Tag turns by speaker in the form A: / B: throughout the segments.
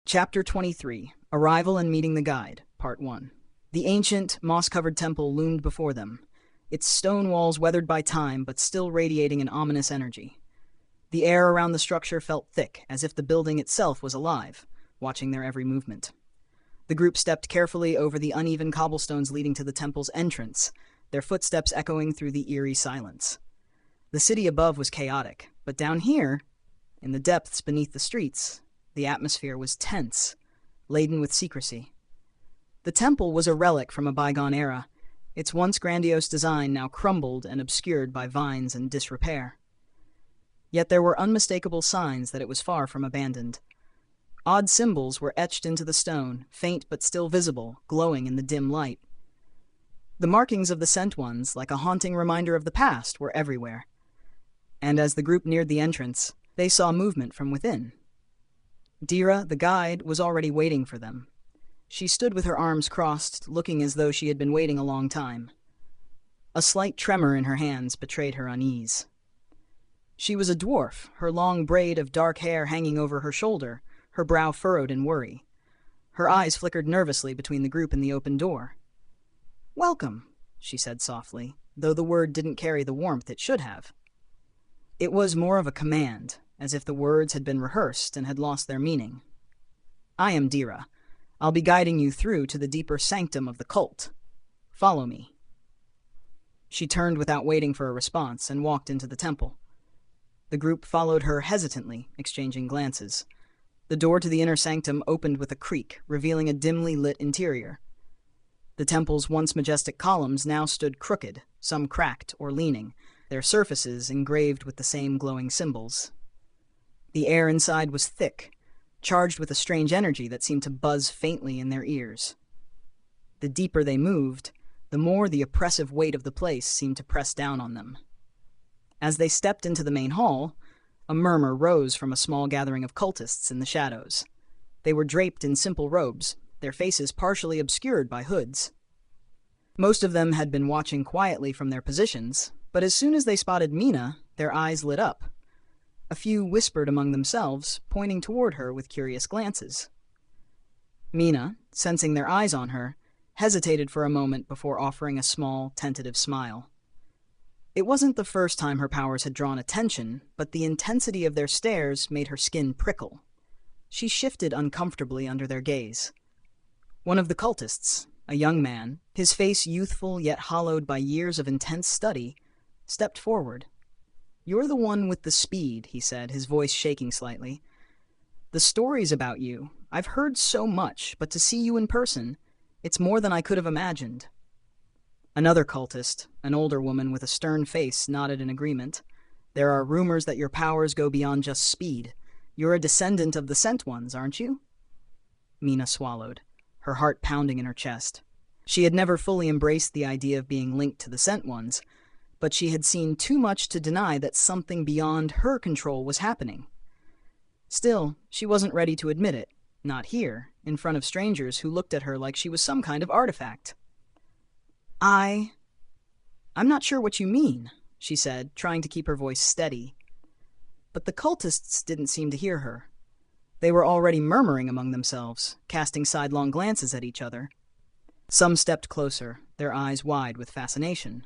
A: Chapter 23, Arrival and Meeting the Guide, Part 1. The ancient, moss-covered temple loomed before them, its stone walls weathered by time but still radiating an ominous energy. The air around the structure felt thick, as if the building itself was alive, watching their every movement. The group stepped carefully over the uneven cobblestones leading to the temple's entrance, their footsteps echoing through the eerie silence. The city above was chaotic, but down here, in the depths beneath the streets, the atmosphere was tense, laden with secrecy. The temple was a relic from a bygone era, its once grandiose design now crumbled and obscured by vines and disrepair. Yet there were unmistakable signs that it was far from abandoned. Odd symbols were etched into the stone, faint but still visible, glowing in the dim light. The markings of the Sent Ones, like a haunting reminder of the past, were everywhere. And as the group neared the entrance, they saw movement from within. Dira, the guide, was already waiting for them. She stood with her arms crossed, looking as though she had been waiting a long time. A slight tremor in her hands betrayed her unease. She was a dwarf, her long braid of dark hair hanging over her shoulder, her brow furrowed in worry. Her eyes flickered nervously between the group and the open door. "Welcome," she said softly, though the word didn't carry the warmth it should have. It was more of a command, as if the words had been rehearsed and had lost their meaning. "I am Dira. I'll be guiding you through to the deeper sanctum of the cult. Follow me." She turned without waiting for a response and walked into the temple. The group followed her hesitantly, exchanging glances. The door to the inner sanctum opened with a creak, revealing a dimly lit interior. The temple's once majestic columns now stood crooked, some cracked or leaning, their surfaces engraved with the same glowing symbols. The air inside was thick, charged with a strange energy that seemed to buzz faintly in their ears. The deeper they moved, the more the oppressive weight of the place seemed to press down on them. As they stepped into the main hall, a murmur rose from a small gathering of cultists in the shadows. They were draped in simple robes, their faces partially obscured by hoods. Most of them had been watching quietly from their positions, but as soon as they spotted Mina, their eyes lit up. A few whispered among themselves, pointing toward her with curious glances. Mina, sensing their eyes on her, hesitated for a moment before offering a small, tentative smile. It wasn't the first time her powers had drawn attention, but the intensity of their stares made her skin prickle. She shifted uncomfortably under their gaze. One of the cultists, a young man, his face youthful yet hollowed by years of intense study, stepped forward. "You're the one with the speed," he said, his voice shaking slightly. "The stories about you, I've heard so much, but to see you in person, it's more than I could have imagined." Another cultist, an older woman with a stern face, nodded in agreement. "There are rumors that your powers go beyond just speed. You're a descendant of the Sent Ones, aren't you?" Mina swallowed, her heart pounding in her chest. She had never fully embraced the idea of being linked to the Sent Ones, but she had seen too much to deny that something beyond her control was happening. Still, she wasn't ready to admit it, not here, in front of strangers who looked at her like she was some kind of artifact. I'm not sure what you mean," she said, trying to keep her voice steady. But the cultists didn't seem to hear her. They were already murmuring among themselves, casting sidelong glances at each other. Some stepped closer, their eyes wide with fascination.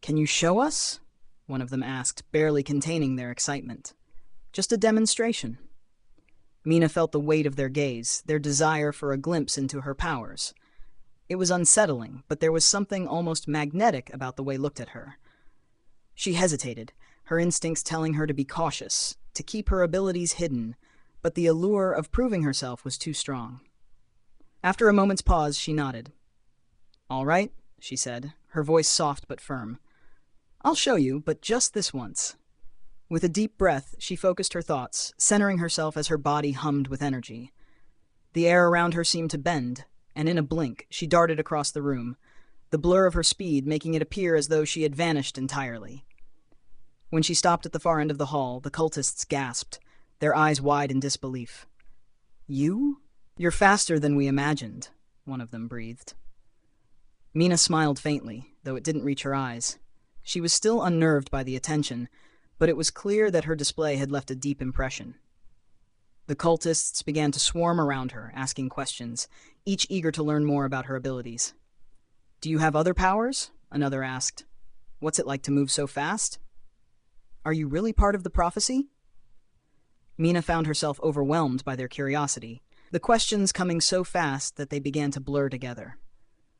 A: "Can you show us?" one of them asked, barely containing their excitement. "Just a demonstration." Mina felt the weight of their gaze, their desire for a glimpse into her powers. It was unsettling, but there was something almost magnetic about the way looked at her. She hesitated, her instincts telling her to be cautious, to keep her abilities hidden, but the allure of proving herself was too strong. After a moment's pause, she nodded. "All right," she said, her voice soft but firm. "I'll show you, but just this once." With a deep breath, she focused her thoughts, centering herself as her body hummed with energy. The air around her seemed to bend, and in a blink, she darted across the room, the blur of her speed making it appear as though she had vanished entirely. When she stopped at the far end of the hall, the cultists gasped, their eyes wide in disbelief. "You? You're faster than we imagined," one of them breathed. Mina smiled faintly, though it didn't reach her eyes. She was still unnerved by the attention, but it was clear that her display had left a deep impression. The cultists began to swarm around her, asking questions, each eager to learn more about her abilities. "Do you have other powers?" another asked. "What's it like to move so fast? Are you really part of the prophecy?" Mina found herself overwhelmed by their curiosity, the questions coming so fast that they began to blur together.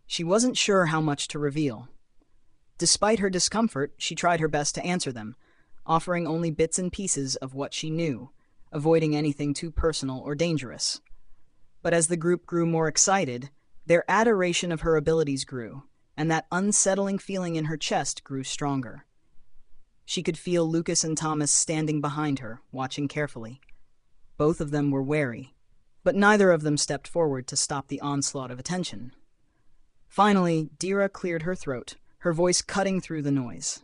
A: She wasn't sure how much to reveal. Despite her discomfort, she tried her best to answer them, offering only bits and pieces of what she knew, avoiding anything too personal or dangerous. But as the group grew more excited, their adoration of her abilities grew, and that unsettling feeling in her chest grew stronger. She could feel Lucas and Thomas standing behind her, watching carefully. Both of them were wary, but neither of them stepped forward to stop the onslaught of attention. Finally, Dira cleared her throat, her voice cutting through the noise.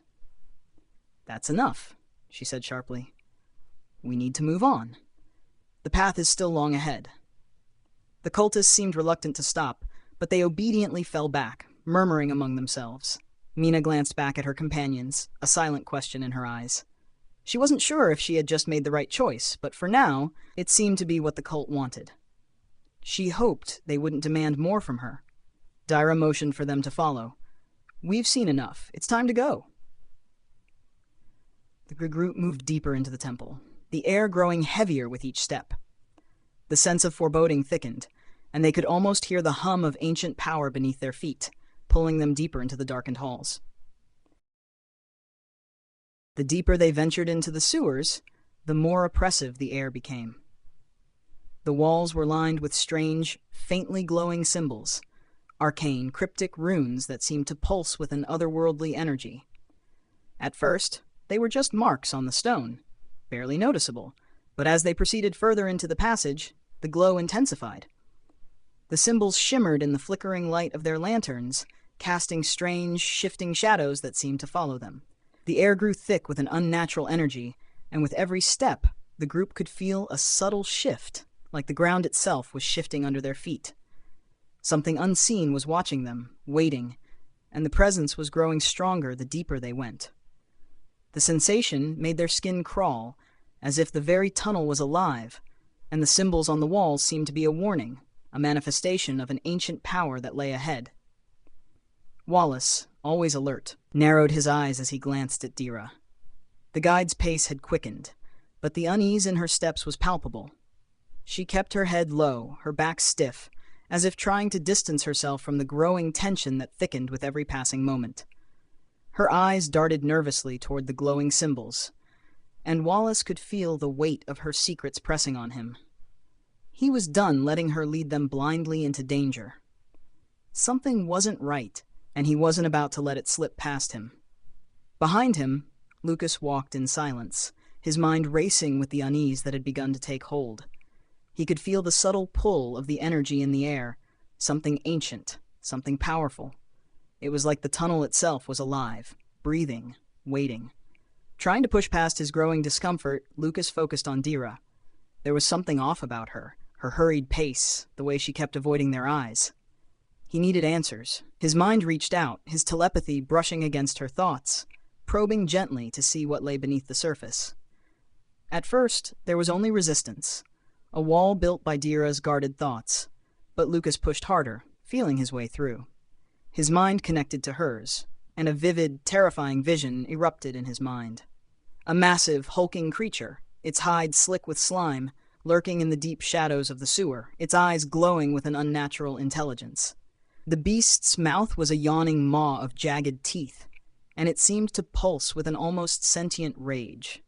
A: "That's enough," she said sharply. "We need to move on. The path is still long ahead." The cultists seemed reluctant to stop, but they obediently fell back, murmuring among themselves. Mina glanced back at her companions, a silent question in her eyes. She wasn't sure if she had just made the right choice, but for now, it seemed to be what the cult wanted. She hoped they wouldn't demand more from her. Dira motioned for them to follow. "We've seen enough. It's time to go." The group moved deeper into the temple, the air growing heavier with each step. The sense of foreboding thickened, and they could almost hear the hum of ancient power beneath their feet, pulling them deeper into the darkened halls. The deeper they ventured into the sewers, the more oppressive the air became. The walls were lined with strange, faintly glowing symbols, arcane, cryptic runes that seemed to pulse with an otherworldly energy. At first, they were just marks on the stone, barely noticeable, but as they proceeded further into the passage, the glow intensified. The symbols shimmered in the flickering light of their lanterns, casting strange, shifting shadows that seemed to follow them. The air grew thick with an unnatural energy, and with every step, the group could feel a subtle shift, like the ground itself was shifting under their feet. Something unseen was watching them, waiting, and the presence was growing stronger the deeper they went. The sensation made their skin crawl, as if the very tunnel was alive, and the symbols on the walls seemed to be a warning, a manifestation of an ancient power that lay ahead. Wallace, always alert, narrowed his eyes as he glanced at Dira. The guide's pace had quickened, but the unease in her steps was palpable. She kept her head low, her back stiff, as if trying to distance herself from the growing tension that thickened with every passing moment. Her eyes darted nervously toward the glowing symbols, and Wallace could feel the weight of her secrets pressing on him. He was done letting her lead them blindly into danger. Something wasn't right, and he wasn't about to let it slip past him. Behind him, Lucas walked in silence, his mind racing with the unease that had begun to take hold. He could feel the subtle pull of the energy in the air, something ancient, something powerful. It was like the tunnel itself was alive, breathing, waiting. Trying to push past his growing discomfort, Lucas focused on Dira. There was something off about her hurried pace, the way she kept avoiding their eyes. He needed answers. His mind reached out, his telepathy brushing against her thoughts, probing gently to see what lay beneath the surface. At first, there was only resistance, a wall built by Dira's guarded thoughts, but Lucas pushed harder, feeling his way through. His mind connected to hers, and a vivid, terrifying vision erupted in his mind. A massive, hulking creature, its hide slick with slime, lurking in the deep shadows of the sewer, its eyes glowing with an unnatural intelligence. The beast's mouth was a yawning maw of jagged teeth, and it seemed to pulse with an almost sentient rage.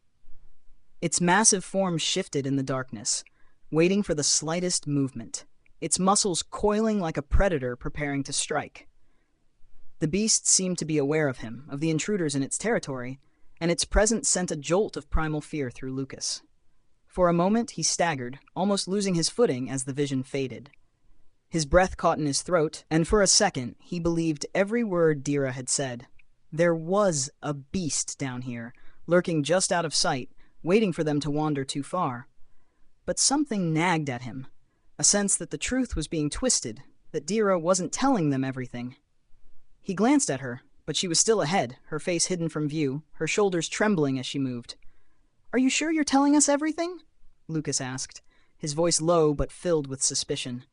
A: Its massive form shifted in the darkness, waiting for the slightest movement, its muscles coiling like a predator preparing to strike. The beast seemed to be aware of him, of the intruders in its territory, and its presence sent a jolt of primal fear through Lucas. For a moment he staggered, almost losing his footing as the vision faded. His breath caught in his throat, and for a second he believed every word Dira had said. There was a beast down here, lurking just out of sight, waiting for them to wander too far. But something nagged at him, a sense that the truth was being twisted, that Dira wasn't telling them everything. He glanced at her, but she was still ahead, her face hidden from view, her shoulders trembling as she moved. "Are you sure you're telling us everything?" Lucas asked, his voice low but filled with suspicion.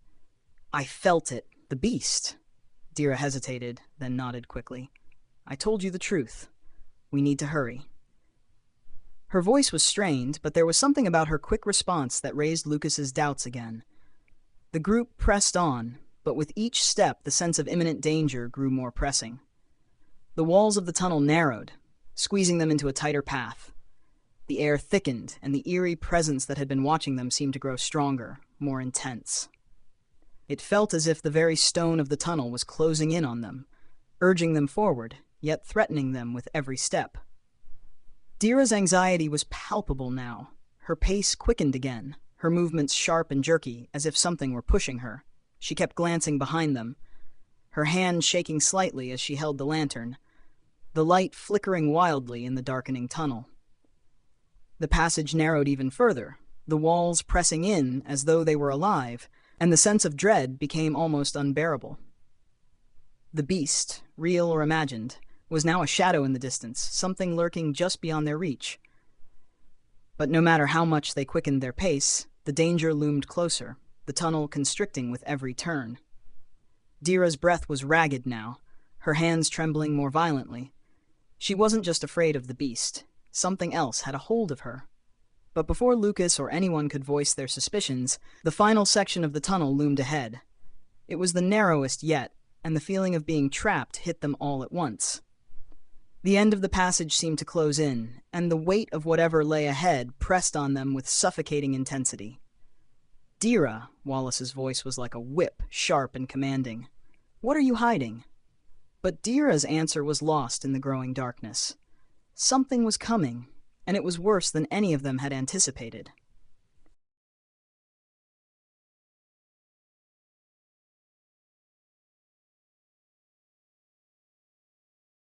A: "I felt it. The beast." Dira hesitated, then nodded quickly. "I told you the truth. We need to hurry." Her voice was strained, but there was something about her quick response that raised Lucas's doubts again. The group pressed on, but with each step the sense of imminent danger grew more pressing. The walls of the tunnel narrowed, squeezing them into a tighter path. The air thickened, and the eerie presence that had been watching them seemed to grow stronger, more intense. It felt as if the very stone of the tunnel was closing in on them, urging them forward, yet threatening them with every step. Dira's anxiety was palpable now. Her pace quickened again, her movements sharp and jerky, as if something were pushing her. She kept glancing behind them, her hand shaking slightly as she held the lantern, the light flickering wildly in the darkening tunnel. The passage narrowed even further, the walls pressing in as though they were alive, and the sense of dread became almost unbearable. The beast, real or imagined, was now a shadow in the distance, something lurking just beyond their reach. But no matter how much they quickened their pace, the danger loomed closer, the tunnel constricting with every turn. Dira's breath was ragged now, her hands trembling more violently. She wasn't just afraid of the beast. Something else had a hold of her. But before Lucas or anyone could voice their suspicions, the final section of the tunnel loomed ahead. It was the narrowest yet, and the feeling of being trapped hit them all at once. The end of the passage seemed to close in, and the weight of whatever lay ahead pressed on them with suffocating intensity. "Dira," Wallace's voice was like a whip, sharp and commanding. "What are you hiding?" But Dira's answer was lost in the growing darkness. Something was coming, and it was worse than any of them had anticipated.